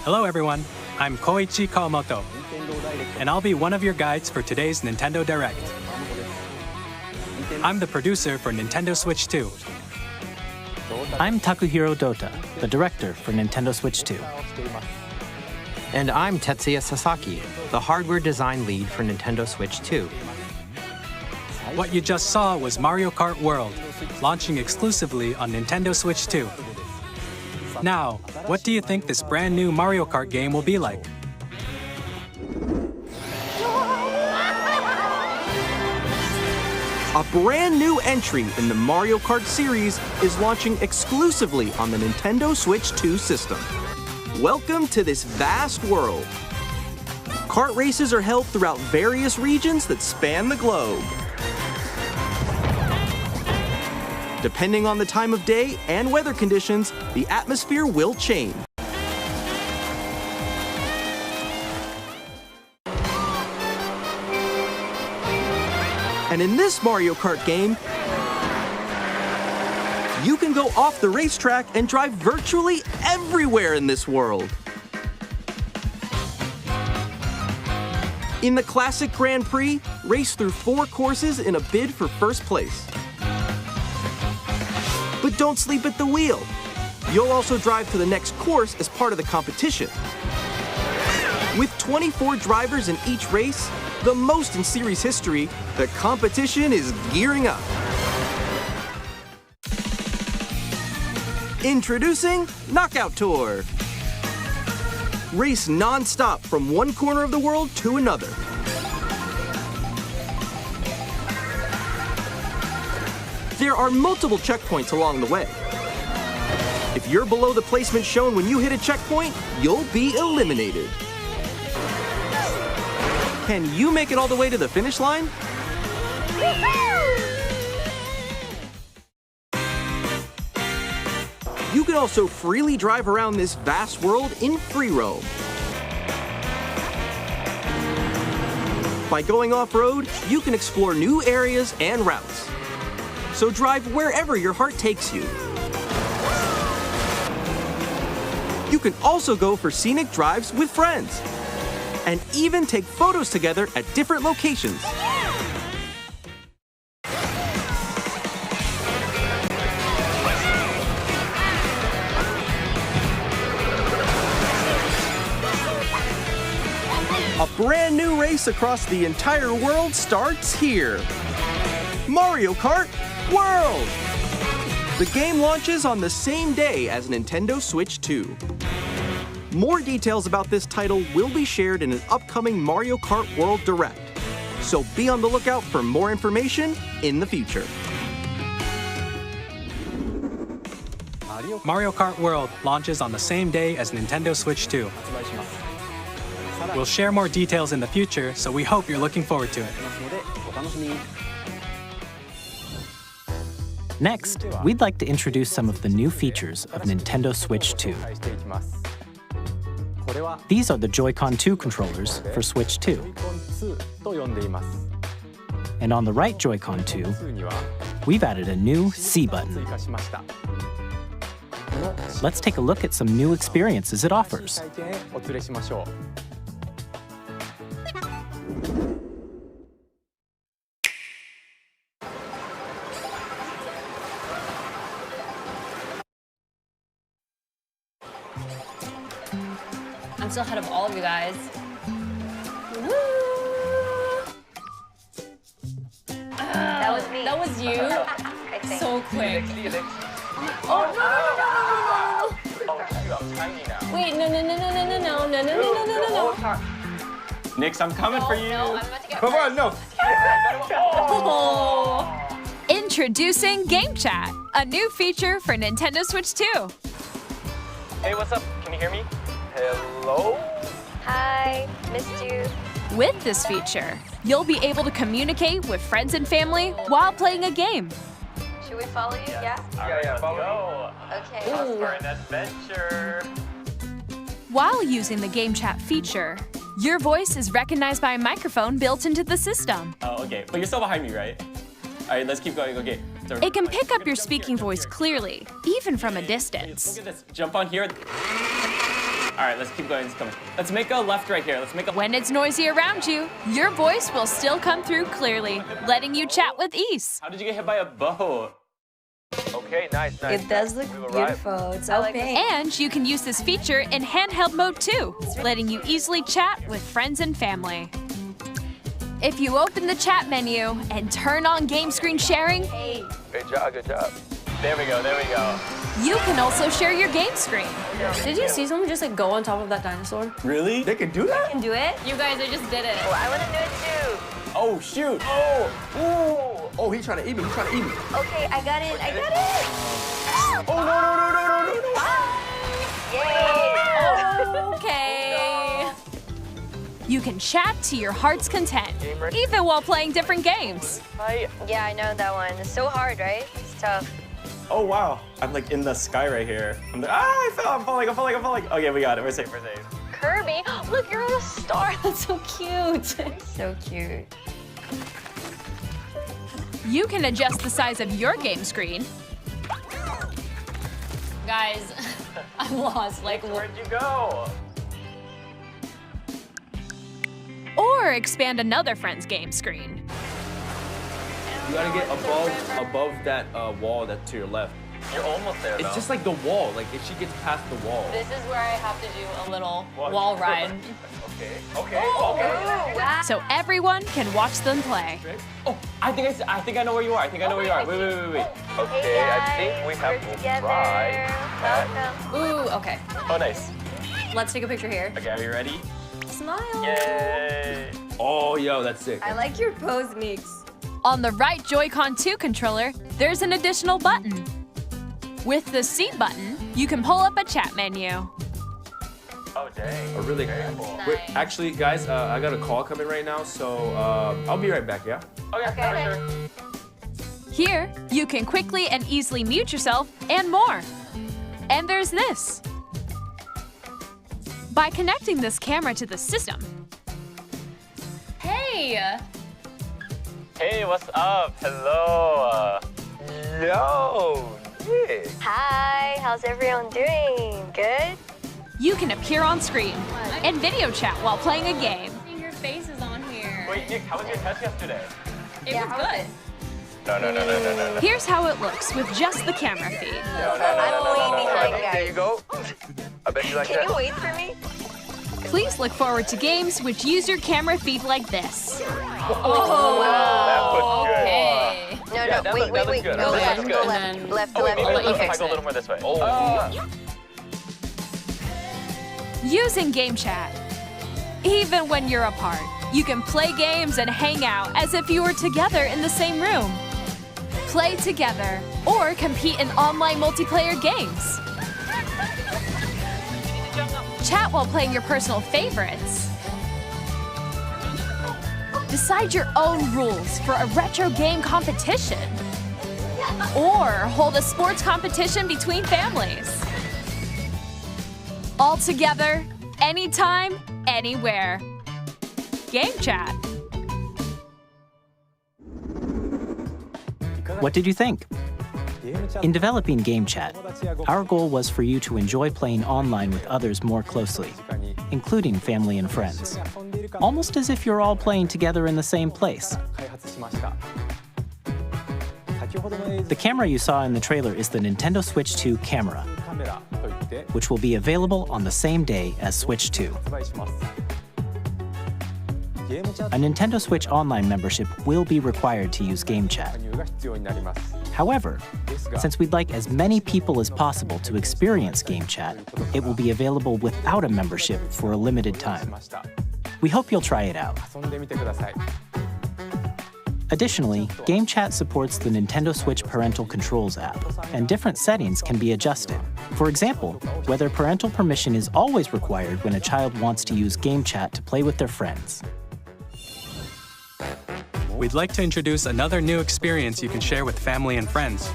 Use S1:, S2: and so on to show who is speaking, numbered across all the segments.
S1: Hello everyone, I'm Koichi Kawamoto, and I'll be one of your guides for today's Nintendo Direct. I'm the producer for Nintendo Switch 2.
S2: I'm Takuhiro Dota, the director for Nintendo Switch 2.
S3: And I'm Tetsuya Sasaki, the hardware design lead for Nintendo Switch 2.
S1: What you just saw was Mario Kart World, launching exclusively on Nintendo Switch 2. Now, what do you think this brand new Mario Kart game will be like?
S4: A brand new entry in the Mario Kart series is launching exclusively on the Nintendo Switch 2 system. Welcome to this vast world. Kart races are held throughout various regions that span the globe. Depending on the time of day and weather conditions, the atmosphere will change. And in this Mario Kart game, you can go off the racetrack and drive virtually everywhere in this world. In the classic Grand Prix, race through 4 courses in a bid for first place. But don't sleep at the wheel. You'll also drive to the next course as part of the competition. With 24 drivers in each race, the most in series history, the competition is gearing up. Introducing Knockout Tour. Race non-stop from one corner of the world to another. There are multiple checkpoints along the way. If you're below the placement shown when you hit a checkpoint, you'll be eliminated. Can you make it all the way to the finish line? You can also freely drive around this vast world in free roam. By going off-road, you can explore new areas and routes. So drive wherever your heart takes you. You can also go for scenic drives with friends, and even take photos together at different locations. brand new race across the entire world starts here. Mario Kart World! The game launches on the same day as Nintendo Switch 2. More details about this title will be shared in an upcoming Mario Kart World Direct, so be on the lookout for more information in the future.
S1: Mario Kart World launches on the same day as Nintendo Switch 2. We'll share more details in the future, so we hope you're looking forward to it.
S2: Next, we'd like to introduce some of the new features of Nintendo Switch 2. These are the Joy-Con 2 controllers for Switch 2. And on the right Joy-Con 2, we've added a new C button. Let's take a look at some new experiences it offers.
S5: I'm still ahead of all of you guys. Woo!
S6: That was me.
S5: That was you?
S6: I think.
S5: So quick.
S6: Oh,
S5: no. Wait, no.
S7: Nix, I'm coming for you.
S6: No, I'm about to get
S7: Come on, no.
S5: Oh.
S8: Introducing Game Chat, a new feature for Nintendo Switch 2.
S7: Hey, what's up? Can you hear me? Hello?
S6: Hi, missed you.
S8: With this feature, you'll be able to communicate with friends and family while playing a game.
S6: Should we follow you? Yeah?
S7: Yeah, follow me.
S6: Okay.
S7: For an adventure.
S8: While using the Game Chat feature, your voice is recognized by a microphone built into the system.
S7: Oh, okay. But you're still behind me, right? All right, let's keep going. Okay. So,
S8: It can pick up your speaking voice clearly, even from a distance.
S7: Look at this. Jump on here. All right, let's keep going. Let's make a left right here. Let's make a.
S8: When it's noisy around you, your voice will still come through clearly, letting you chat with ease.
S7: How did you get hit by a bow? Okay, nice.
S9: It does look beautiful. It's so pink.
S8: And you can use this feature in handheld mode too, letting you easily chat with friends and family. If you open the chat menu and turn on game screen sharing,
S7: Good job, good job. There we go, there we go.
S8: you can also share your game screen.
S5: Did you see someone just like go on top of that dinosaur?
S7: Really? They can do that?
S6: Can do it?
S5: You guys, I just did it.
S6: Oh, I want to do it too.
S7: Oh, shoot. Oh, ooh. Oh, he's trying to eat me. He's trying to eat me.
S6: Okay, I got it. I got it.
S7: Oh, no.
S8: Okay. You can chat to your heart's content, even while playing different games.
S6: Yeah, I know that one. It's so hard, right? It's tough.
S7: Oh, wow. I'm like in the sky right here. I'm like, I fell. I'm falling. Okay, we got it. We're safe.
S6: Kirby, look, you're on a star.
S5: That's so cute.
S6: So cute.
S8: You can adjust the size of your game screen,
S5: Guys, I'm lost. Like,
S7: Where'd you go?
S8: or expand another friend's game screen.
S10: You gotta get above that wall that's to your left.
S7: You're almost there,
S10: It's just like the wall. Like if she gets past the wall.
S5: this is where I have to do a little wall ride.
S7: Okay.
S6: Wow.
S8: So everyone can watch them play.
S7: Oh, I think I know where you are. Wait.
S6: Hey guys, we're together. Welcome.
S5: Ooh, okay.
S7: Oh, nice.
S5: Let's take a picture here.
S7: Okay, are you ready?
S5: Smile.
S7: Yay.
S10: Oh, yo, that's sick.
S9: I like your pose, Nix.
S8: On the right Joy-Con 2 controller, there's an additional button. With the C button, you can pull up a chat menu.
S7: Oh, dang.
S10: Oh, really? Wait, actually, guys, I got a call coming right now, so I'll be right back, yeah?
S7: Okay. Sure.
S8: Here, you can quickly and easily mute yourself and more. And there's this. By connecting this camera to the system,
S5: Hey.
S7: Hey, what's up? Hello. Yo, Nick.
S6: Hi, how's everyone doing? Good?
S8: you can appear on screen and video chat while playing a game.
S5: Your face is on here.
S7: Wait, Nick, how was your test yesterday?
S5: It was good.
S7: No.
S8: Here's how it looks with just the camera feed.
S6: I'm way behind, guys.
S7: There you go. I bet you like
S6: Can
S7: that.
S6: you wait for me?
S8: Please look forward to games which use your camera feed like this.
S5: Oh, wow. Okay.
S6: No, wait. Go left. Left.
S5: I'll let you
S6: Okay.
S5: fix
S7: Go a little
S5: it.
S7: more this way. Oh.
S8: Using Game Chat. Even when you're apart, you can play games and hang out as if you were together in the same room. Play together or compete in online multiplayer games. Chat while playing your personal favorites. Decide your own rules for a retro game competition. Or hold a sports competition between families. All together, anytime, anywhere. Game Chat.
S2: What did you think? In developing Game Chat, our goal was for you to enjoy playing online with others more closely, including family and friends, almost as if you're all playing together in the same place. The camera you saw in the trailer is the Nintendo Switch 2 camera, which will be available on the same day as Switch 2. A Nintendo Switch Online membership will be required to use Game Chat. However, since we'd like as many people as possible to experience Game Chat, it will be available without a membership for a limited time. We hope you'll try it out. Additionally, Game Chat supports the Nintendo Switch Parental Controls app, and different settings can be adjusted. For example, whether parental permission is always required when a child wants to use Game Chat to play with their friends.
S1: We'd like to introduce another new experience you can share with family and friends.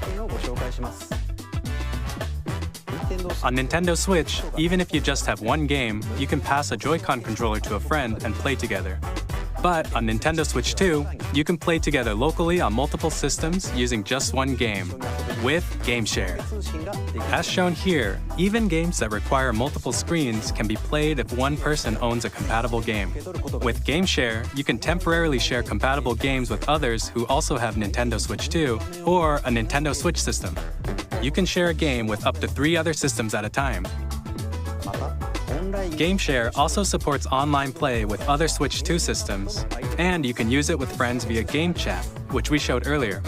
S1: On Nintendo Switch, even if you just have one game, you can pass a Joy-Con controller to a friend and play together. But on Nintendo Switch 2, you can play together locally on multiple systems using just one game, with Game Share. As shown here, even games that require multiple screens can be played if one person owns a compatible game. With Game Share, you can temporarily share compatible games with others who also have Nintendo Switch 2 or a Nintendo Switch system. You can share a game with up to 3 other systems at a time. Game Share also supports online play with other Switch 2 systems, and you can use it with friends via Game Chat, which we showed earlier.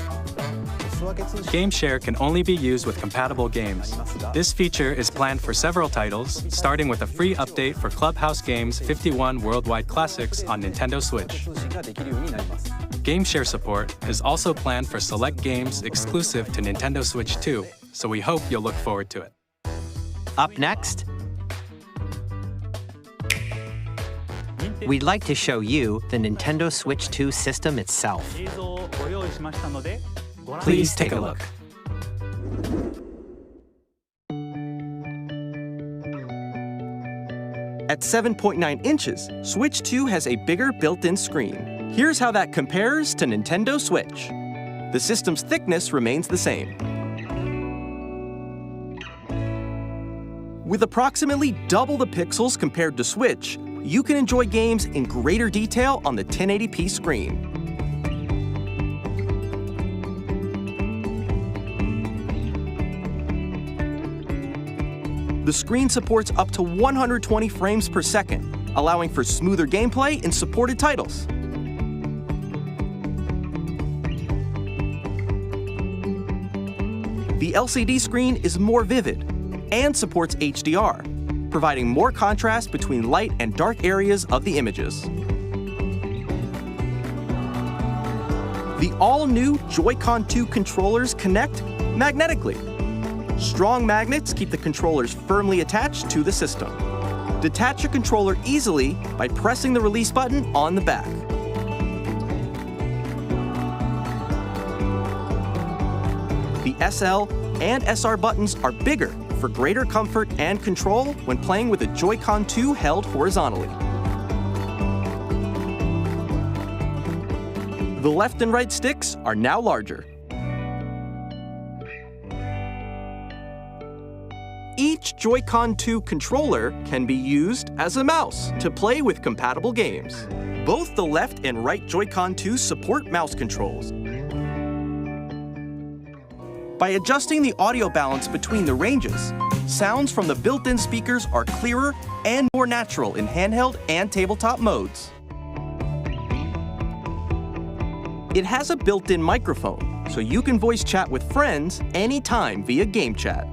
S1: Game Share can only be used with compatible games. This feature is planned for several titles, starting with a free update for Clubhouse Games 51 Worldwide Classics on Nintendo Switch. Game Share support is also planned for select games exclusive to Nintendo Switch 2, so we hope you'll look forward to it.
S3: Up next, we'd like to show you the Nintendo Switch 2 system itself.
S1: Please take a look.
S4: At 7.9 inches, Switch 2 has a bigger built-in screen. Here's how that compares to Nintendo Switch. The system's thickness remains the same. With approximately double the pixels compared to Switch, you can enjoy games in greater detail on the 1080p screen. The screen supports up to 120 frames per second, allowing for smoother gameplay in supported titles. The LCD screen is more vivid and supports HDR, providing more contrast between light and dark areas of the images. The all-new Joy-Con 2 controllers connect magnetically. Strong magnets keep the controllers firmly attached to the system. Detach your controller easily by pressing the release button on the back. The SL and SR buttons are bigger for greater comfort and control when playing with a Joy-Con 2 held horizontally. The left and right sticks are now larger. Each Joy-Con 2 controller can be used as a mouse to play with compatible games. Both the left and right Joy-Con 2 support mouse controls. By adjusting the audio balance between the ranges, sounds from the built-in speakers are clearer and more natural in handheld and tabletop modes. It has a built-in microphone, so you can voice chat with friends anytime via game chat.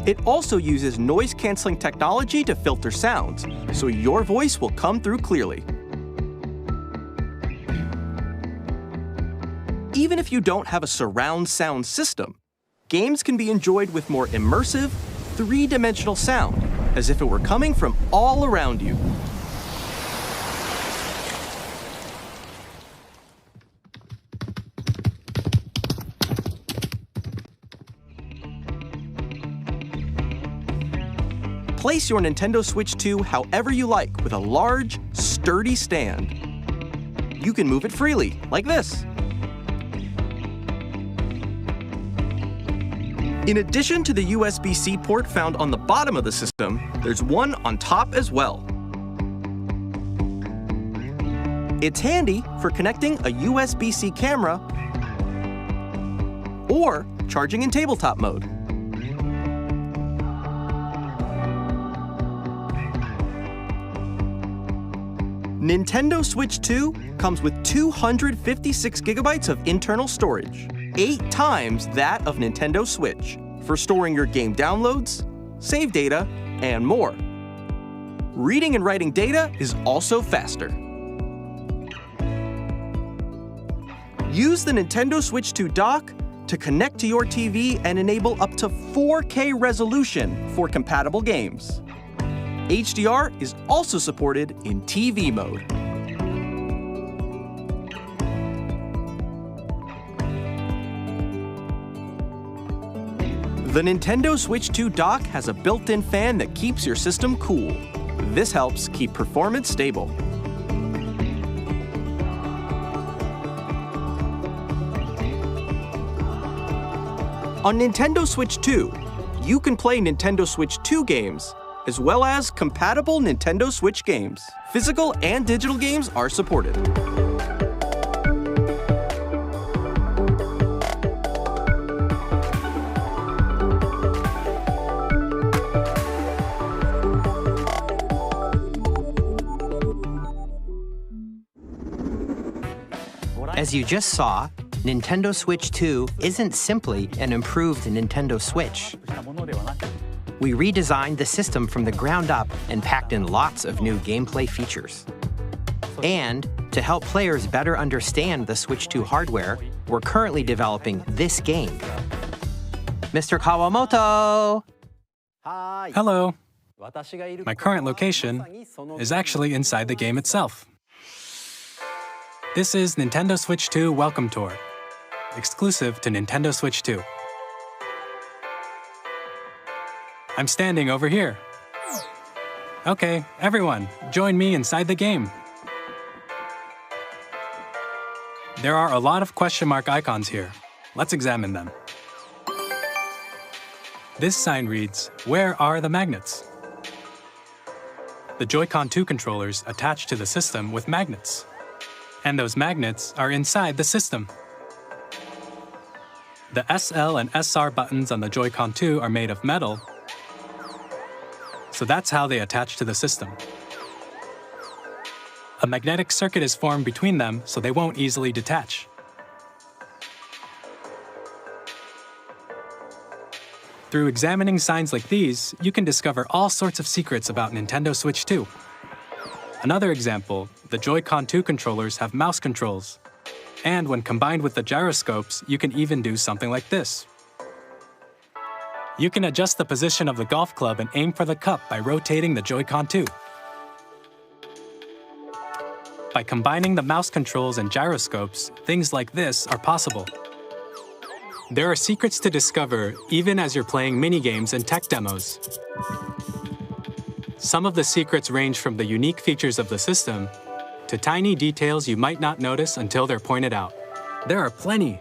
S4: It also uses noise-canceling technology to filter sounds, so your voice will come through clearly. Even if you don't have a surround sound system, games can be enjoyed with more immersive, three-dimensional sound, as if it were coming from all around you. Place your Nintendo Switch 2 however you like with a large, sturdy stand. You can move it freely, like this. In addition to the USB-C port found on the bottom of the system, there's one on top as well. It's handy for connecting a USB-C camera or charging in tabletop mode. Nintendo Switch 2 comes with 256 gigabytes of internal storage, 8 times that of Nintendo Switch, for storing your game downloads, save data, and more. Reading and writing data is also faster. Use the Nintendo Switch 2 dock to connect to your TV and enable up to 4K resolution for compatible games. HDR is also supported in TV mode. The Nintendo Switch 2 dock has a built-in fan that keeps your system cool. This helps keep performance stable. On Nintendo Switch 2, you can play Nintendo Switch 2 games, as well as compatible Nintendo Switch games. Physical and digital games are supported.
S3: As you just saw, Nintendo Switch 2 isn't simply an improved Nintendo Switch. We redesigned the system from the ground up and packed in lots of new gameplay features. And to help players better understand the Switch 2 hardware, we're currently developing this game. Mr. Kawamoto!
S1: Hello. My current location is actually inside the game itself. This is Nintendo Switch 2 Welcome Tour, exclusive to Nintendo Switch 2. I'm standing over here. Okay, everyone, join me inside the game. There are a lot of question mark icons here. Let's examine them. This sign reads, "Where are the magnets?" The Joy-Con 2 controllers attach to the system with magnets. And those magnets are inside the system. The SL and SR buttons on the Joy-Con 2 are made of metal, so that's how they attach to the system. A magnetic circuit is formed between them, so they won't easily detach. Through examining signs like these, you can discover all sorts of secrets about Nintendo Switch 2. Another example, the Joy-Con 2 controllers have mouse controls. And when combined with the gyroscopes, you can even do something like this. You can adjust the position of the golf club and aim for the cup by rotating the Joy-Con 2. By combining the mouse controls and gyroscopes, things like this are possible. There are secrets to discover even as you're playing minigames and tech demos. Some of the secrets range from the unique features of the system to tiny details you might not notice until they're pointed out. There are plenty.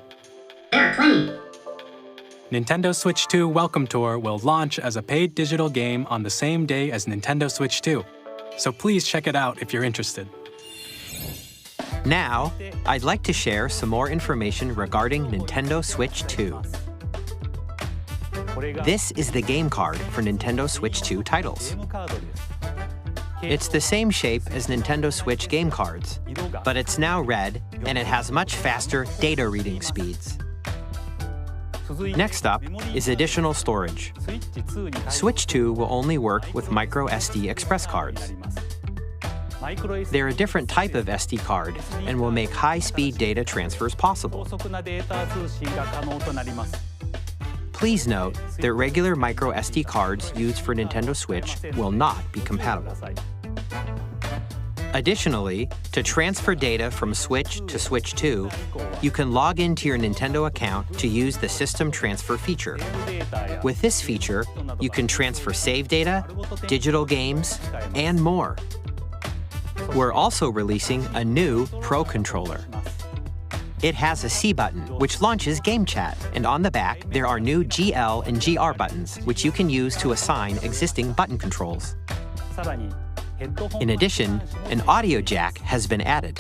S1: Nintendo Switch 2 Welcome Tour will launch as a paid digital game on the same day as Nintendo Switch 2, so please check it out if you're interested.
S3: Now, I'd like to share some more information regarding Nintendo Switch 2. This is the game card for Nintendo Switch 2 titles. It's the same shape as Nintendo Switch game cards, but it's now red and it has much faster data reading speeds. Next up is additional storage. Switch 2 will only work with micro SD express cards. They're a different type of SD card and will make high-speed data transfers possible. Please note that regular micro SD cards used for Nintendo Switch will not be compatible. Additionally, to transfer data from Switch to Switch 2, you can log into your Nintendo account to use the System Transfer feature. With this feature, you can transfer save data, digital games, and more. We're also releasing a new Pro controller. It has a C button, which launches Game Chat, and on the back, there are new GL and GR buttons, which you can use to assign existing button controls. In addition, an audio jack has been added.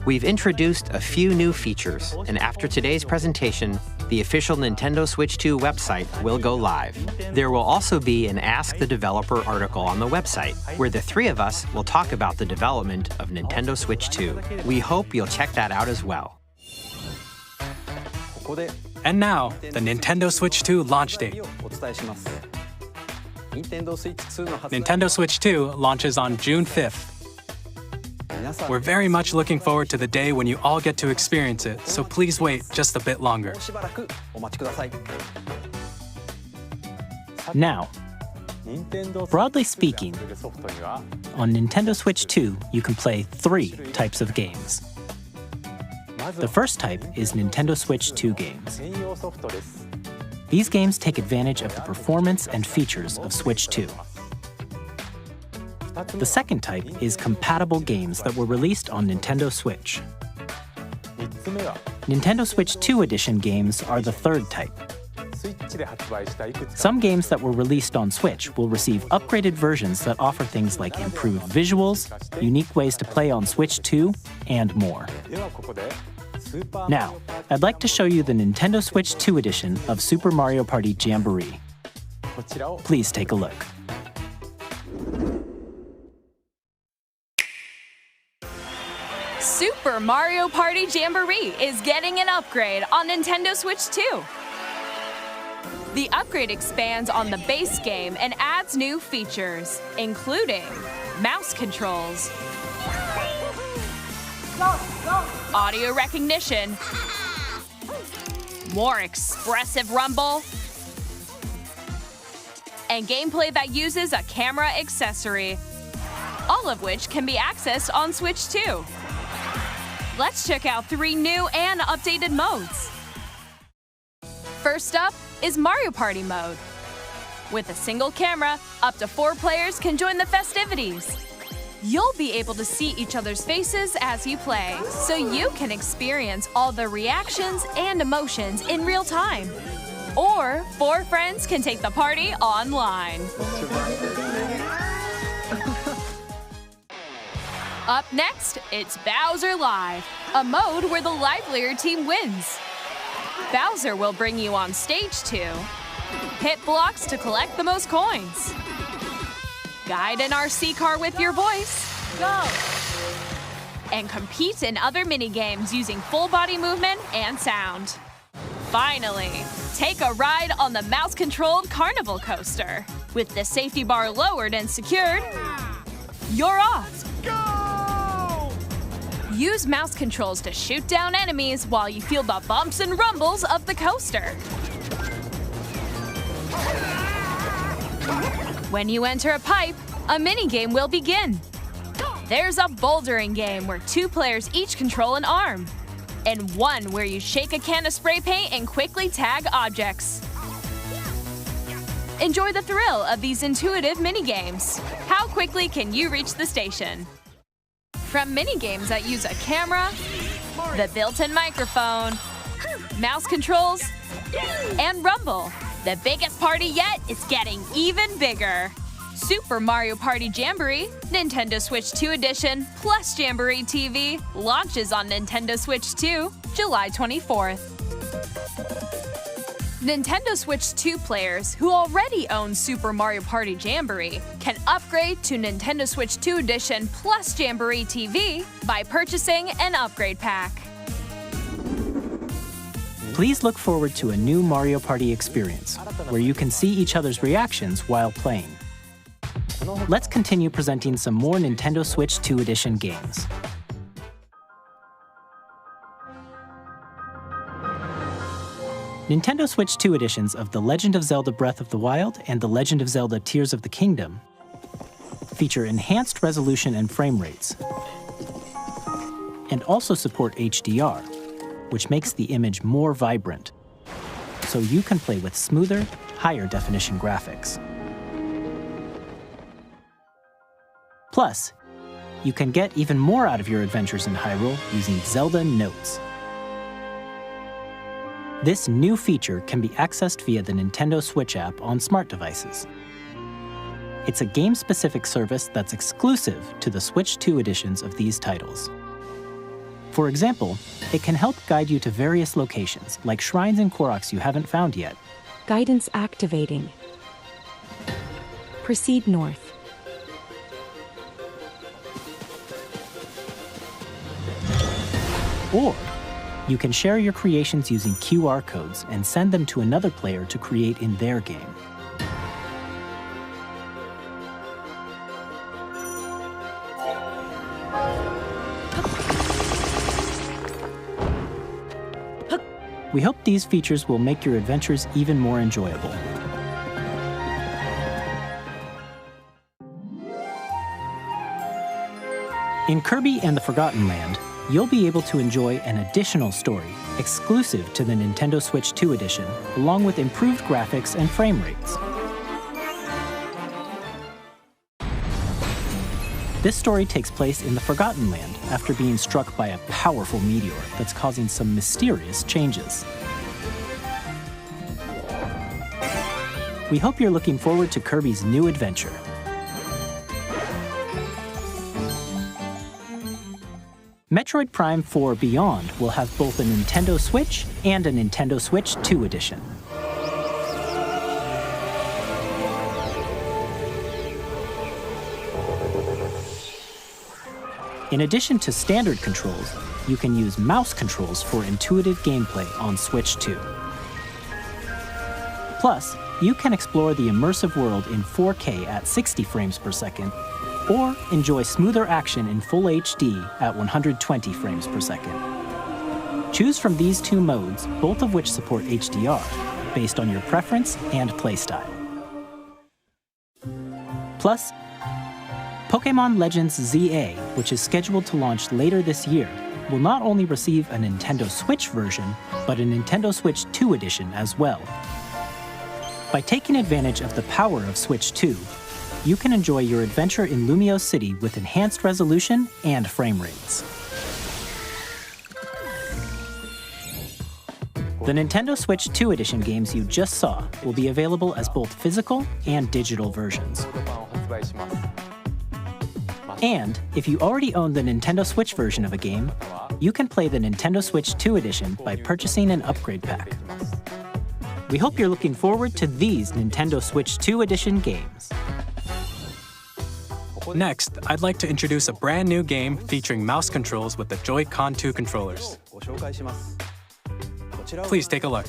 S3: We've introduced a few new features, and after today's presentation, the official Nintendo Switch 2 website will go live. There will also be an Ask the Developer article on the website, where the three of us will talk about the development of Nintendo Switch 2. We hope you'll check that out as well.
S1: And now, the Nintendo Switch 2 launch date. Nintendo Switch 2 launches on June 5th. We're very much looking forward to the day when you all get to experience it, so please wait just a bit longer.
S2: Now, broadly speaking, on Nintendo Switch 2, you can play 3 types of games. The first type is Nintendo Switch 2 games. These games take advantage of the performance and features of Switch 2. The second type is compatible games that were released on Nintendo Switch. Nintendo Switch 2 Edition games are the third type. Some games that were released on Switch will receive upgraded versions that offer things like improved visuals, unique ways to play on Switch 2, and more. Now, I'd like to show you the Nintendo Switch 2 edition of Super Mario Party Jamboree. Please take a look.
S8: Super Mario Party Jamboree is getting an upgrade on Nintendo Switch 2. The upgrade expands on the base game and adds new features, including mouse controls, audio recognition, more expressive rumble, and gameplay that uses a camera accessory, all of which can be accessed on Switch 2. Let's check out 3 new and updated modes. First up is Mario Party mode. With a single camera, up to 4 players can join the festivities. You'll be able to see each other's faces as you play, so you can experience all the reactions and emotions in real time. Or 4 friends can take the party online. Up next, it's Bowser Live, a mode where the livelier team wins. Bowser will bring you on stage 2, hit blocks to collect the most coins, guide an RC car with your voice, go, and compete in other mini-games using full body movement and sound. Finally, take a ride on the mouse-controlled carnival coaster. With the safety bar lowered and secured, you're off. Go! Use mouse controls to shoot down enemies while you feel the bumps and rumbles of the coaster. When you enter a pipe, a minigame will begin. There's a bouldering game where 2 players each control an arm, and 1 where you shake a can of spray paint and quickly tag objects. Enjoy the thrill of these intuitive minigames. How quickly can you reach the station? From minigames that use a camera, the built-in microphone, mouse controls, and rumble, the biggest party yet is getting even bigger. Super Mario Party Jamboree, Nintendo Switch 2 Edition, plus Jamboree TV launches on Nintendo Switch 2, July 24th. Nintendo Switch 2 players who already own Super Mario Party Jamboree can upgrade to Nintendo Switch 2 Edition plus Jamboree TV by purchasing an upgrade pack.
S2: Please look forward to a new Mario Party experience, where you can see each other's reactions while playing. Let's continue presenting some more Nintendo Switch 2 Edition games. Nintendo Switch 2 editions of The Legend of Zelda Breath of the Wild and The Legend of Zelda Tears of the Kingdom feature enhanced resolution and frame rates, and also support HDR, which makes the image more vibrant, so you can play with smoother, higher definition graphics. Plus, you can get even more out of your adventures in Hyrule using Zelda Notes. This new feature can be accessed via the Nintendo Switch app on smart devices. It's a game-specific service that's exclusive to the Switch 2 editions of these titles. For example, it can help guide you to various locations, like shrines and Koroks you haven't found yet.
S11: Guidance activating. Proceed north.
S2: Or you can share your creations using QR codes and send them to another player to create in their game. We hope these features will make your adventures even more enjoyable. In Kirby and the Forgotten Land, you'll be able to enjoy an additional story exclusive to the Nintendo Switch 2 edition, along with improved graphics and frame rates. This story takes place in the Forgotten Land after being struck by a powerful meteor that's causing some mysterious changes. We hope you're looking forward to Kirby's new adventure. Metroid Prime 4 Beyond will have both a Nintendo Switch and a Nintendo Switch 2 edition. In addition to standard controls, you can use mouse controls for intuitive gameplay on Switch 2. Plus, you can explore the immersive world in 4K at 60 frames per second, or enjoy smoother action in Full HD at 120 frames per second. Choose from these two modes, both of which support HDR, based on your preference and playstyle. Plus, Pokémon Legends ZA, which is scheduled to launch later this year, will not only receive a Nintendo Switch version, but a Nintendo Switch 2 edition as well. By taking advantage of the power of Switch 2, you can enjoy your adventure in Lumiose City with enhanced resolution and frame rates. The Nintendo Switch 2 edition games you just saw will be available as both physical and digital versions. And if you already own the Nintendo Switch version of a game, you can play the Nintendo Switch 2 edition by purchasing an upgrade pack. We hope you're looking forward to these Nintendo Switch 2 edition games.
S1: Next, I'd like to introduce a brand new game featuring mouse controls with the Joy-Con 2 controllers. Please take a look.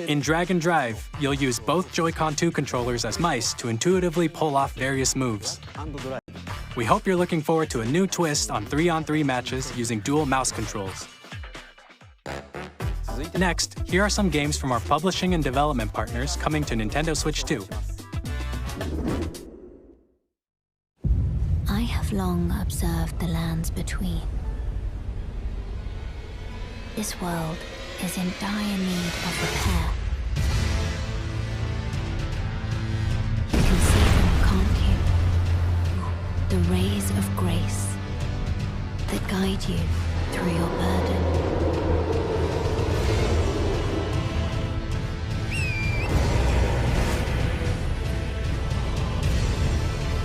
S1: In Drag and Drive, you'll use both Joy-Con 2 controllers as mice to intuitively pull off various moves. We hope you're looking forward to a new twist on 3-on-3 matches using dual mouse controls. Next, here are some games from our publishing and development partners coming to Nintendo Switch 2.
S12: I have long observed the lands between. This world is in dire need of repair. You can see them, can't you? The rays of grace that guide you through your burden.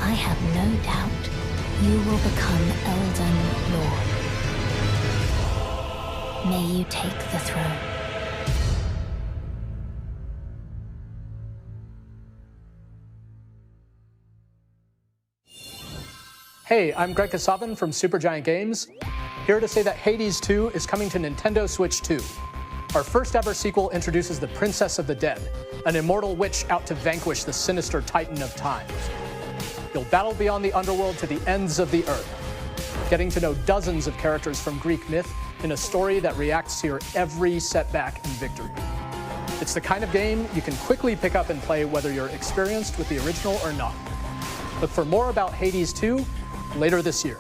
S12: I have no doubt you will become Elden Lord. May you take the throne.
S13: Hey, I'm Greg Kasavin from Supergiant Games, here to say that Hades 2 is coming to Nintendo Switch 2. Our first ever sequel introduces the Princess of the Dead, an immortal witch out to vanquish the sinister Titan of Time. You'll battle beyond the underworld to the ends of the earth, getting to know dozens of characters from Greek myth in a story that reacts to your every setback and victory. It's the kind of game you can quickly pick up and play whether you're experienced with the original or not. Look for more about Hades 2 later this year.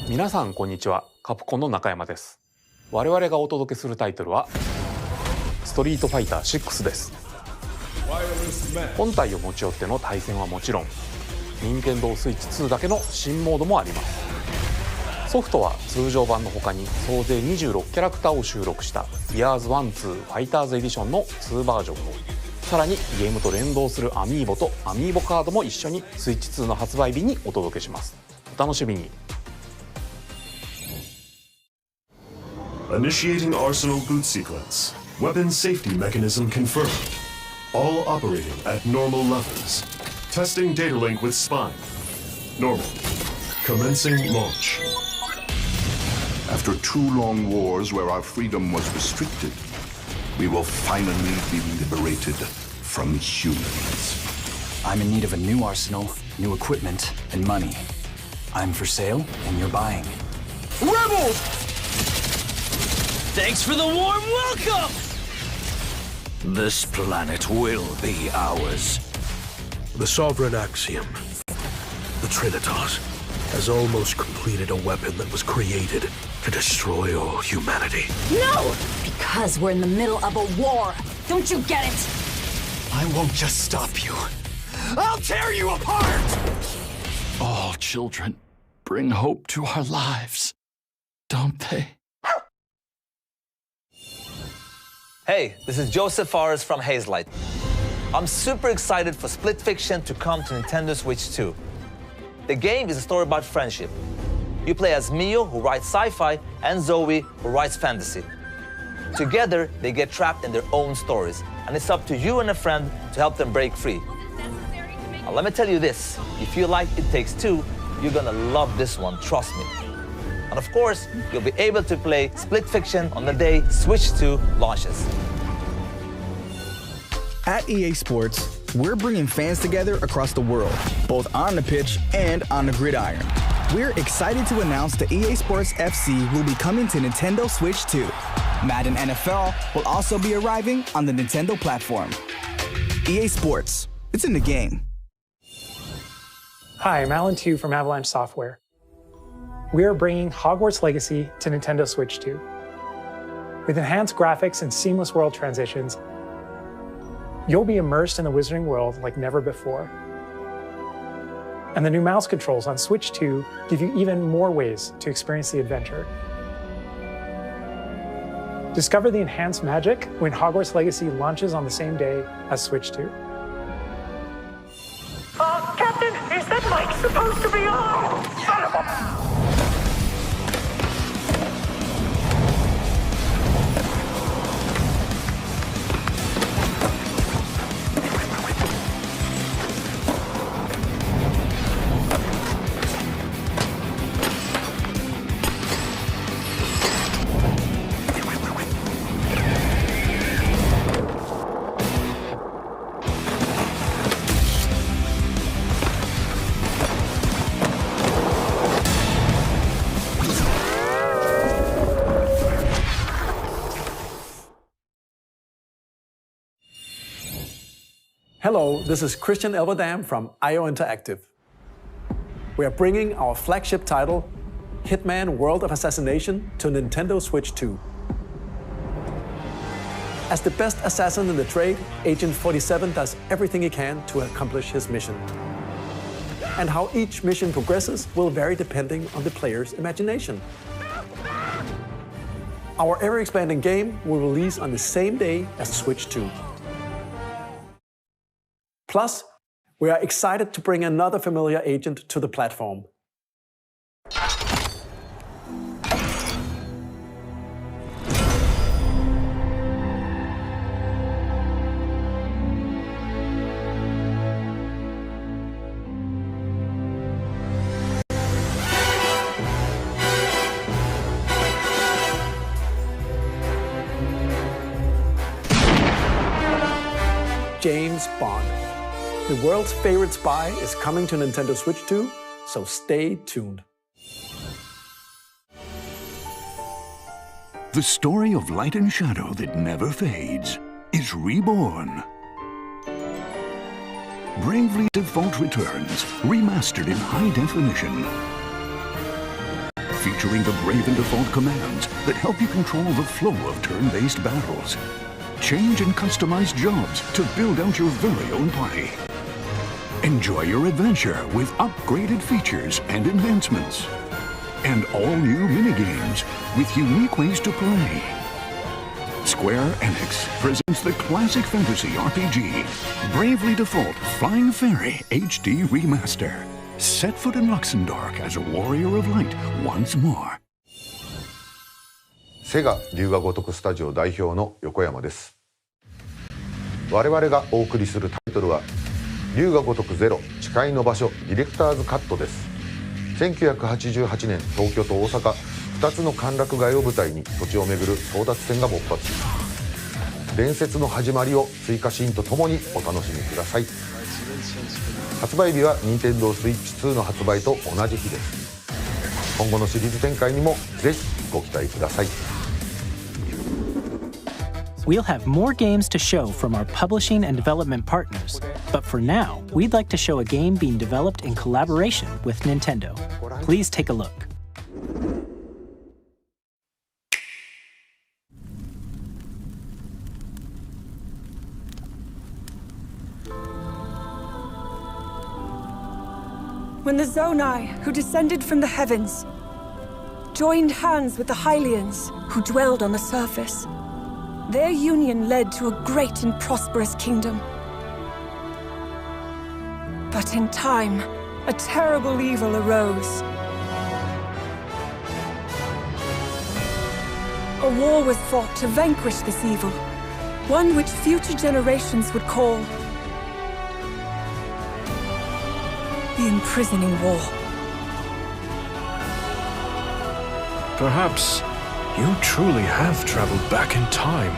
S14: 皆さんこんにちは、カプコンの中山です。我々がお届けするタイトルはストリートファイター6です。本体を持ち寄っての対戦はもちろん、任天堂スイッチ2だけの新モードもあります。ソフトは通常版の他に総勢26キャラクターを収録したイヤーズ1、2ファイターズエディションの2バージョンを、さらにゲームと連動するアミーボとアミーボカードも一緒にスイッチ2の発売日にお届けします。お楽しみに。
S15: Initiating Arsenal boot sequence. Weapon safety mechanism confirmed. All operating at normal levels. Testing data link with spine. Normal. Commencing launch.
S16: After 2 long wars where our freedom was restricted, we will finally be liberated from humans.
S17: I'm in need of a new arsenal, new equipment, and money. I'm for sale, and you're buying.
S18: Rebels! Thanks for the warm welcome! This planet will be ours.
S19: The sovereign axiom, the Trinitas, has almost completed a weapon that was created to destroy all humanity.
S20: No! Because we're in the middle of a war. Don't you get it?
S18: I won't just stop you. I'll tear you apart!
S17: All children bring hope to our lives, don't they?
S21: Hey, this is Joseph Forrest from Hazelight. I'm super excited for Split Fiction to come to Nintendo Switch 2. The game is a story about friendship. You play as Mio, who writes sci-fi, and Zoe, who writes fantasy. Together, they get trapped in their own stories, and it's up to you and a friend to help them break free. Now, let me tell you this, if you like It Takes Two, you're gonna love this one, trust me. And of course, you'll be able to play Split Fiction on the day Switch 2 launches.
S22: At EA Sports, we're bringing fans together across the world, both on the pitch and on the gridiron. We're excited to announce that EA Sports FC will be coming to Nintendo Switch 2. Madden NFL will also be arriving on the Nintendo platform. EA Sports, it's in the game.
S23: Hi, I'm Alan Tu from Avalanche Software. We are bringing Hogwarts Legacy to Nintendo Switch 2. With enhanced graphics and seamless world transitions, you'll be immersed in the Wizarding world like never before. And the new mouse controls on Switch 2 give you even more ways to experience the adventure. Discover the enhanced magic when Hogwarts Legacy launches on the same day as Switch 2.
S18: Captain, is that mic supposed to be on? Son of a...
S6: Hello, this is Christian Elverdam from IO Interactive. We are bringing our flagship title, Hitman World of Assassination, to Nintendo Switch 2. As the best assassin in the trade, Agent 47 does everything he can to accomplish his mission. And how each mission progresses will vary depending on the player's imagination. Our ever-expanding game will release on the same day as Switch 2. Plus, we are excited to bring another familiar agent to the platform. James Bond. The world's favorite spy is coming to Nintendo Switch 2, so stay tuned.
S16: The story of light and shadow that never fades is reborn. Bravely Default returns, remastered in high definition. Featuring the Brave and Default commands that help you control the flow of turn-based battles. Change and customize jobs to build out your very own party. Enjoy your adventure with upgraded features and enhancements. And all new minigames with unique ways to play. Square Enix presents the classic fantasy RPG, Bravely Default Flying Fairy HD Remaster. Set foot in Luxembourg as a warrior of light once more.
S9: セガ龍が如くスタジオ代表の横山です。我々がお送りするタイトルは龍が如くゼロ誓いの場所ディレクターズカットです。1988年東京と大阪2つの歓楽街を舞台に土地をめぐる争奪戦が勃発。伝説の始まりを追加シーンとともにお楽しみください。発売日は任天堂スイッチ2の発売と同じ日です。今後のシリーズ展開にもぜひご期待ください。
S2: We'll have more games to show from our publishing and development partners, but for now, we'd like to show a game being developed in collaboration with Nintendo. Please take a look.
S10: When the Zonai, who descended from the heavens, joined hands with the Hylians, who dwelled on the surface, their union led to a great and prosperous kingdom. But in time, a terrible evil arose. A war was fought to vanquish this evil, one which future generations would call the Imprisoning War.
S19: Perhaps you truly have traveled back in time.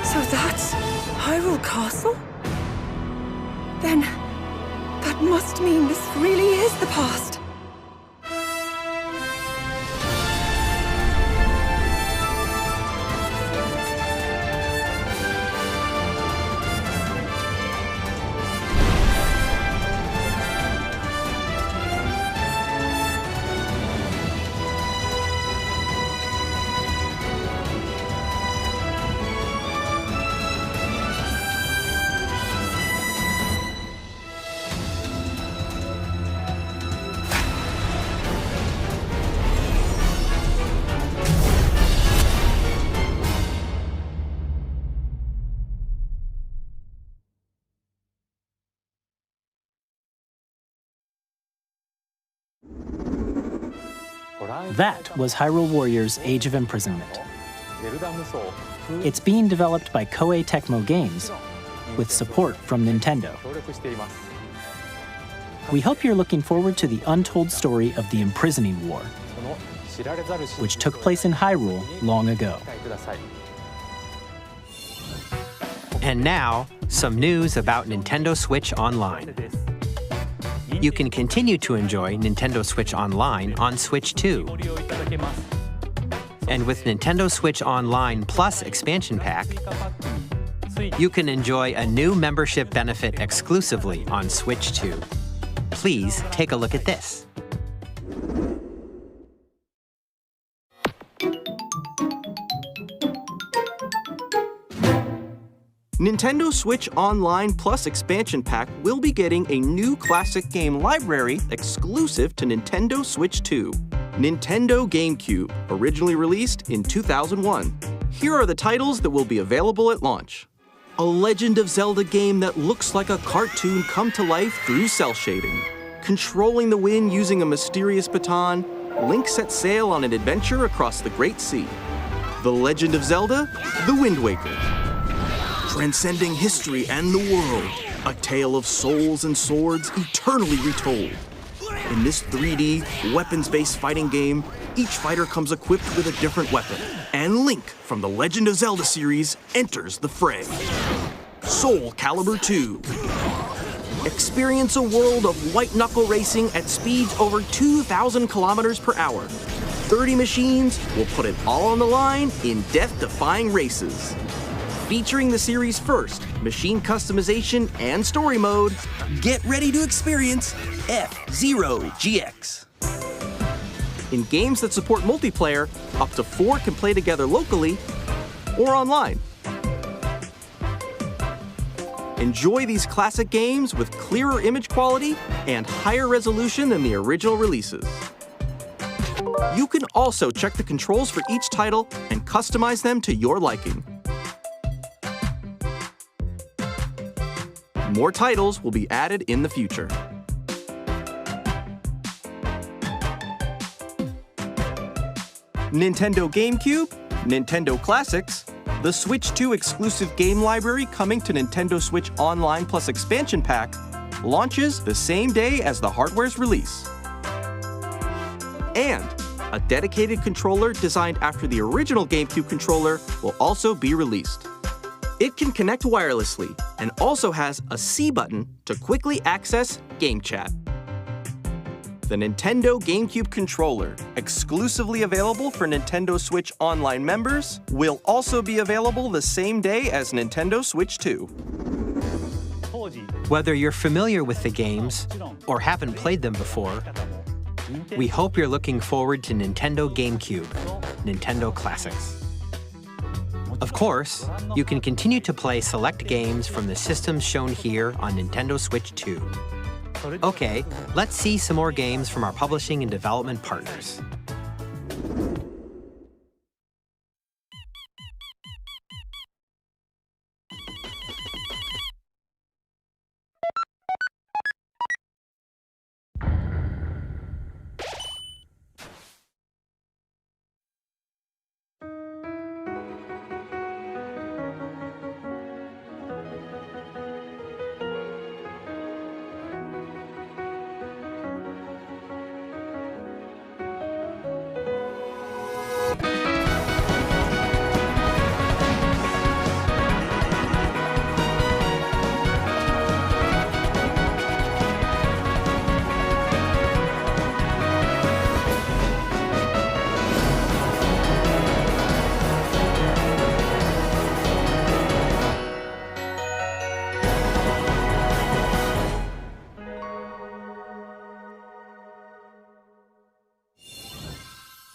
S10: So that's Hyrule Castle? Then that must mean this really is the past.
S2: That was Hyrule Warriors Age of Imprisonment. It's being developed by Koei Tecmo Games with support from Nintendo. We hope you're looking forward to the untold story of the Imprisoning War, which took place in Hyrule long ago.
S3: And now, some news about Nintendo Switch Online. You can continue to enjoy Nintendo Switch Online on Switch 2. And with Nintendo Switch Online Plus Expansion Pack, you can enjoy a new membership benefit exclusively on Switch 2. Please take a look at this.
S4: Nintendo Switch Online Plus Expansion Pack will be getting a new classic game library exclusive to Nintendo Switch 2. Nintendo GameCube, originally released in 2001. Here are the titles that will be available at launch. A Legend of Zelda game that looks like a cartoon come to life through cell shading. Controlling the wind using a mysterious baton, Link sets sail on an adventure across the Great Sea. The Legend of Zelda, The Wind Waker. Transcending history and the world, a tale of souls and swords eternally retold. In this 3D, weapons-based fighting game, each fighter comes equipped with a different weapon, and Link from the Legend of Zelda series enters the fray. Soul Calibur 2. Experience a world of white-knuckle racing at speeds over 2,000 kilometers per hour. 30 machines will put it all on the line in death-defying races. Featuring the series' first machine customization and story mode, get ready to experience F-Zero GX. In games that support multiplayer, up to 4 can play together locally or online. Enjoy these classic games with clearer image quality and higher resolution than the original releases. You can also check the controls for each title and customize them to your liking. More titles will be added in the future. Nintendo GameCube, Nintendo Classics, the Switch 2 exclusive game library coming to Nintendo Switch Online Plus Expansion Pack launches the same day as the hardware's release. And a dedicated controller designed after the original GameCube controller will also be released. It can connect wirelessly and also has a C button to quickly access Game Chat. The Nintendo GameCube controller, exclusively available for Nintendo Switch Online members, will also be available the same day as Nintendo Switch 2.
S3: Whether you're familiar with the games or haven't played them before, we hope you're looking forward to Nintendo GameCube, Nintendo Classics. Of course, you can continue to play select games from the systems shown here on Nintendo Switch 2. Okay, let's see some more games from our publishing and development partners.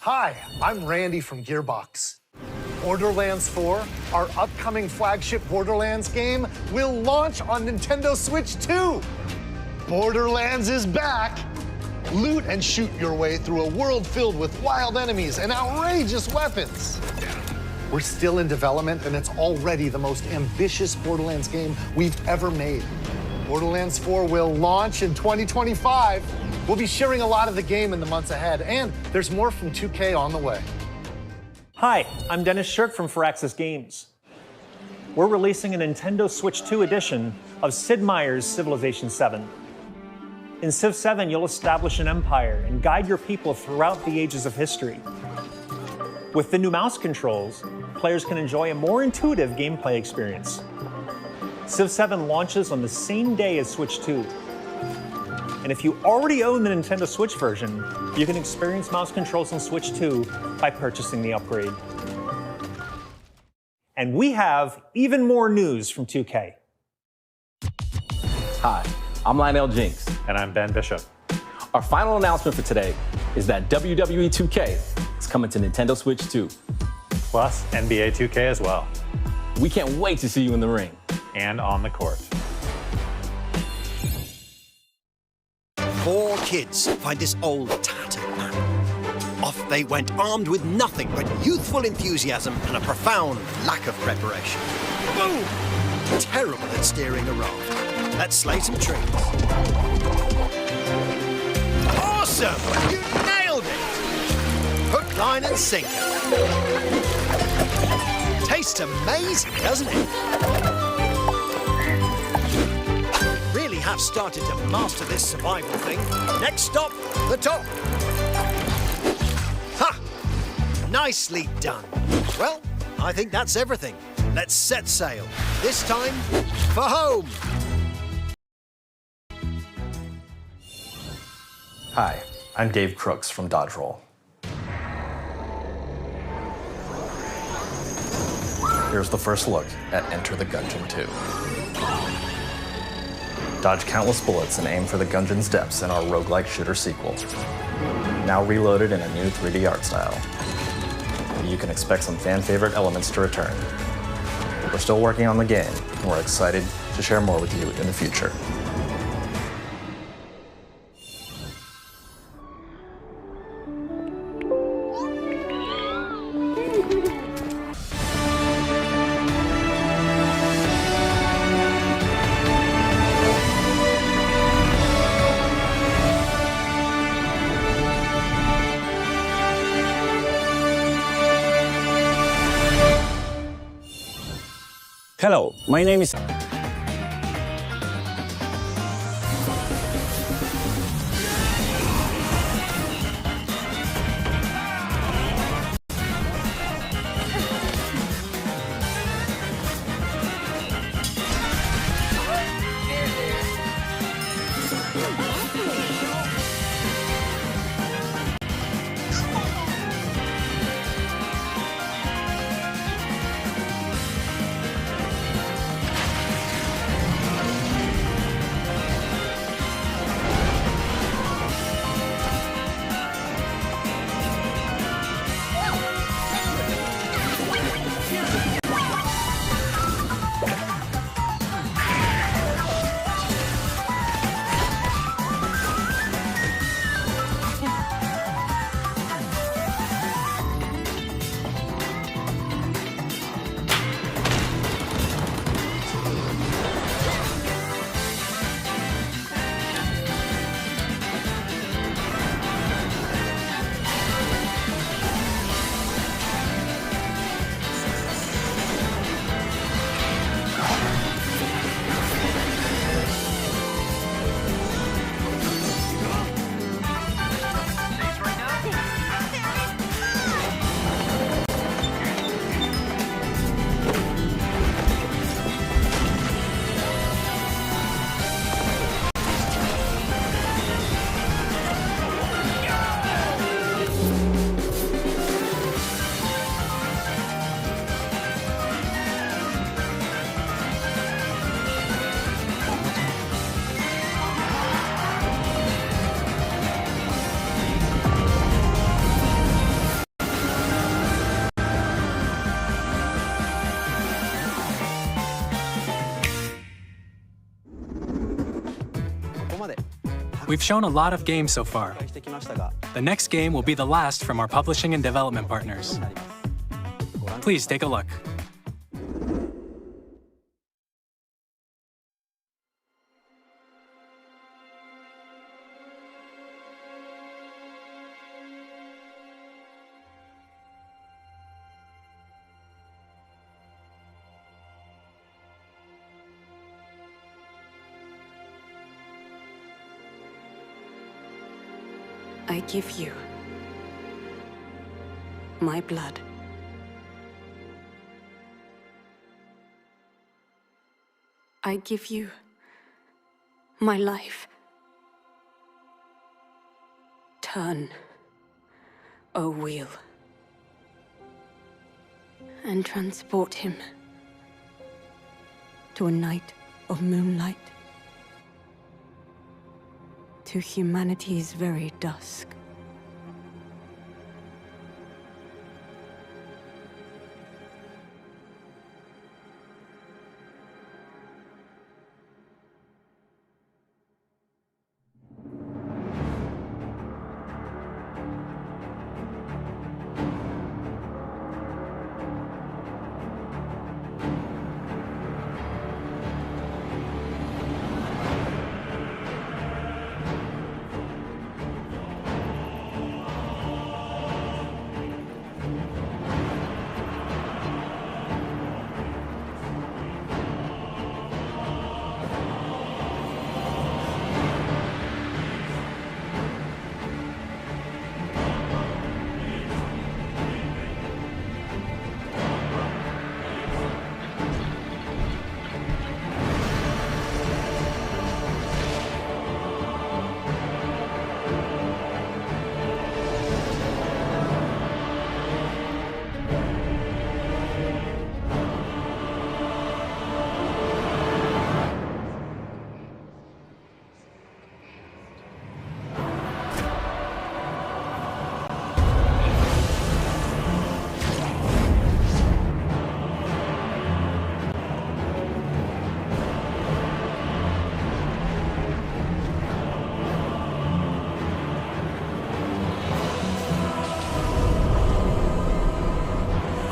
S5: Hi, I'm Randy from Gearbox. Borderlands 4, our upcoming flagship Borderlands game, will launch on Nintendo Switch 2. Borderlands is back. Loot and shoot your way through a world filled with wild enemies and outrageous weapons. We're still in development, and it's already the most ambitious Borderlands game we've ever made. Borderlands 4 will launch in 2025. We'll be sharing a lot of the game in the months ahead, and there's more from 2K on the way.
S7: Hi, I'm Dennis Shirk from Firaxis Games. We're releasing a Nintendo Switch 2 edition of Sid Meier's Civilization 7. In Civ 7, you'll establish an empire and guide your people throughout the ages of history. With the new mouse controls, players can enjoy a more intuitive gameplay experience. Civ 7 launches on the same day as Switch 2. And if you already own the Nintendo Switch version, you can experience mouse controls on Switch 2 by purchasing the upgrade. And we have even more news from 2K.
S1: Hi, I'm Lionel Jinks.
S7: And I'm Ben Bishop.
S1: Our final announcement for today is that WWE 2K is coming to Nintendo Switch 2.
S7: Plus NBA 2K as well.
S1: We can't wait to see you in the ring.
S7: And on the court.
S8: 4 kids find this old tattered map. Off they went, armed with nothing but youthful enthusiasm and a profound lack of preparation. Boom! Terrible at steering a raft. Let's slay some trees. Awesome! You nailed it! Hook, line and sinker. Tastes amazing, doesn't it? Really have started to master this survival thing. Next stop, the top. Ha! Nicely done. Well, I think that's everything. Let's set sail. This time, for home.
S11: Hi, I'm Dave Crooks from Dodge Roll. Here's the first look at Enter the Gungeon 2. Dodge countless bullets and aim for the Gungeon's depths in our roguelike shooter sequel. Now reloaded in a new 3D art style. You can expect some fan-favorite elements to return. We're still working on the game, and we're excited to share more with you in the future.
S24: Hello, my name is...
S25: We've shown a lot of games so far. The next game will be the last from our publishing and development partners. Please take a look.
S26: I give you my blood. I give you my life. Turn, O wheel, and transport him to a night of moonlight, to humanity's very dusk.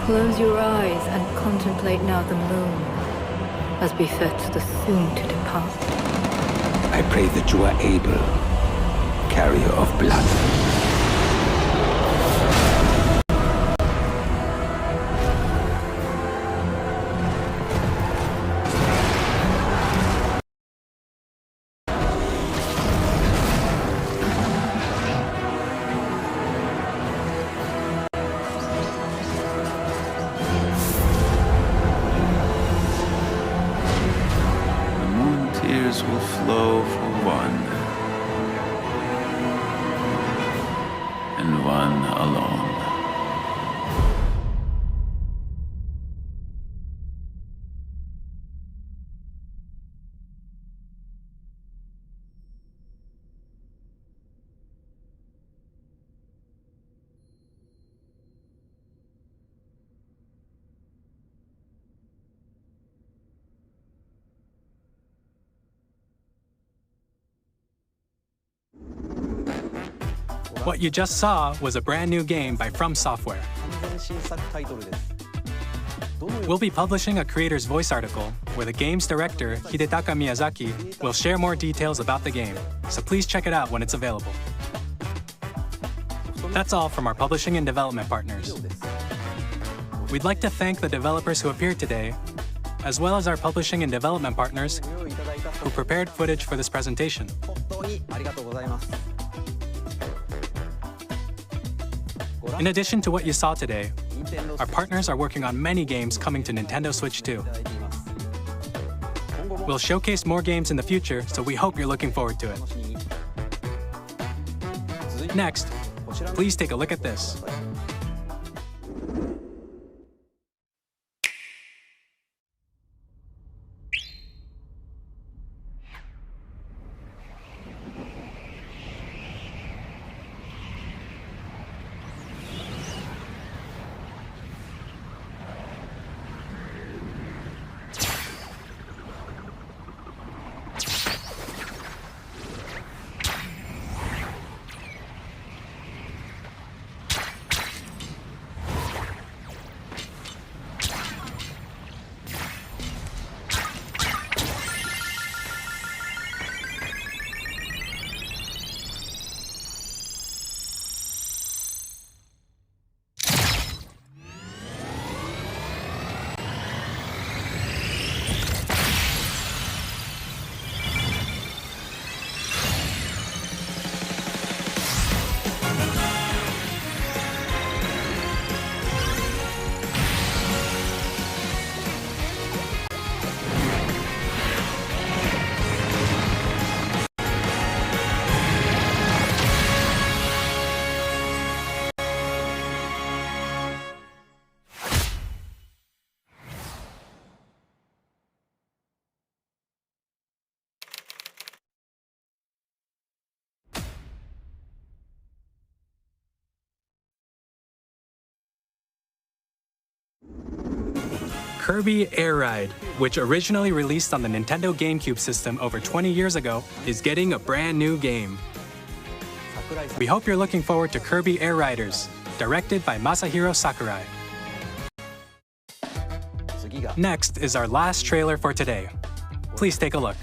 S12: Close your eyes and contemplate now the moon, as befits the soon to depart.
S18: I pray that you are able, carrier of blood.
S13: Will flow for one, and one alone.
S25: What you just saw was a brand new game by From Software. We'll be publishing a creator's voice article where the game's director, Hidetaka Miyazaki, will share more details about the game, so please check it out when it's available. That's all from our publishing and development partners. We'd like to thank the developers who appeared today, as well as our publishing and development partners who prepared footage for this presentation. In addition to what you saw today, our partners are working on many games coming to Nintendo Switch 2. We'll showcase more games in the future, so we hope you're looking forward to it. Next, please take a look at this. Kirby Air Ride, which originally released on the Nintendo GameCube system over 20 years ago, is getting a brand new game. We hope you're looking forward to Kirby Air Riders, directed by Masahiro Sakurai. Next is our last trailer for today. Please take a look.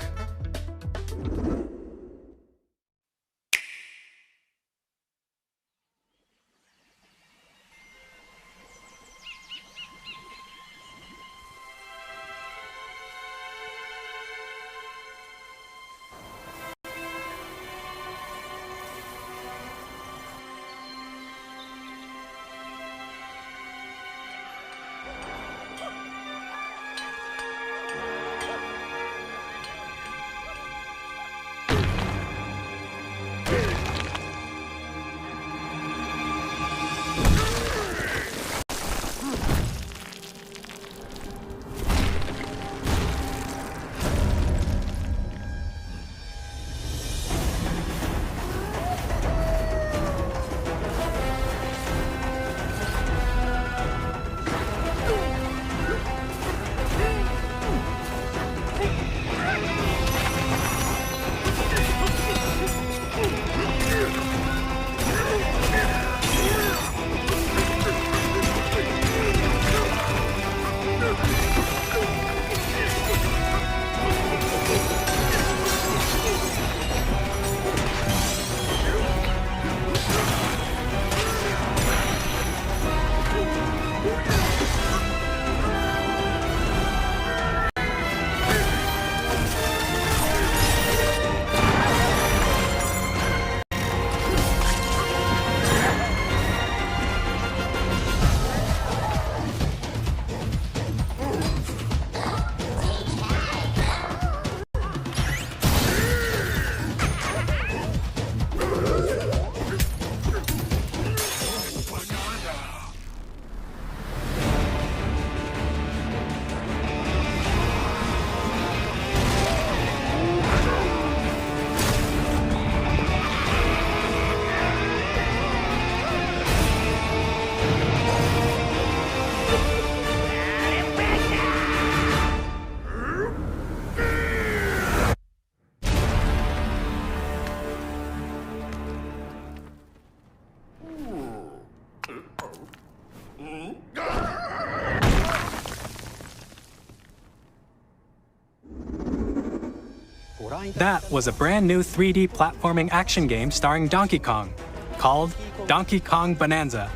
S25: That was a brand new 3D platforming action game starring Donkey Kong, called Donkey Kong Bonanza.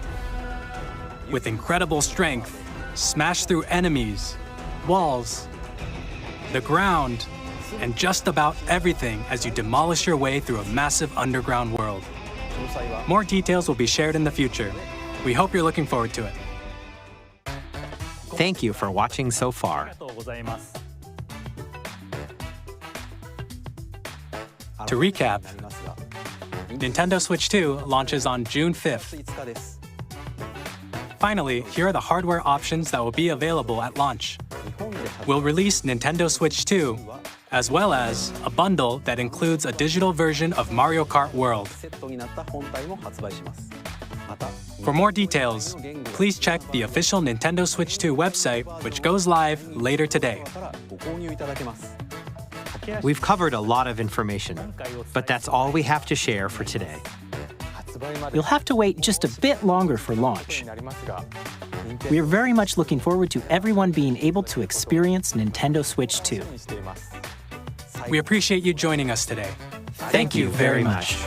S25: With incredible strength, smash through enemies, walls, the ground, and just about everything as you demolish your way through a massive underground world. More details will be shared in the future. We hope you're looking forward to it.
S3: Thank you for watching so far.
S25: To recap, Nintendo Switch 2 launches on June 5th. Finally, here are the hardware options that will be available at launch. We'll release Nintendo Switch 2, as well as a bundle that includes a digital version of Mario Kart World. For more details, please check the official Nintendo Switch 2 website, which goes live later today.
S3: We've covered a lot of information, but that's all we have to share for today.
S2: You'll have to wait just a bit longer for launch. We are very much looking forward to everyone being able to experience Nintendo Switch 2.
S25: We appreciate you joining us today.
S2: Thank you very much.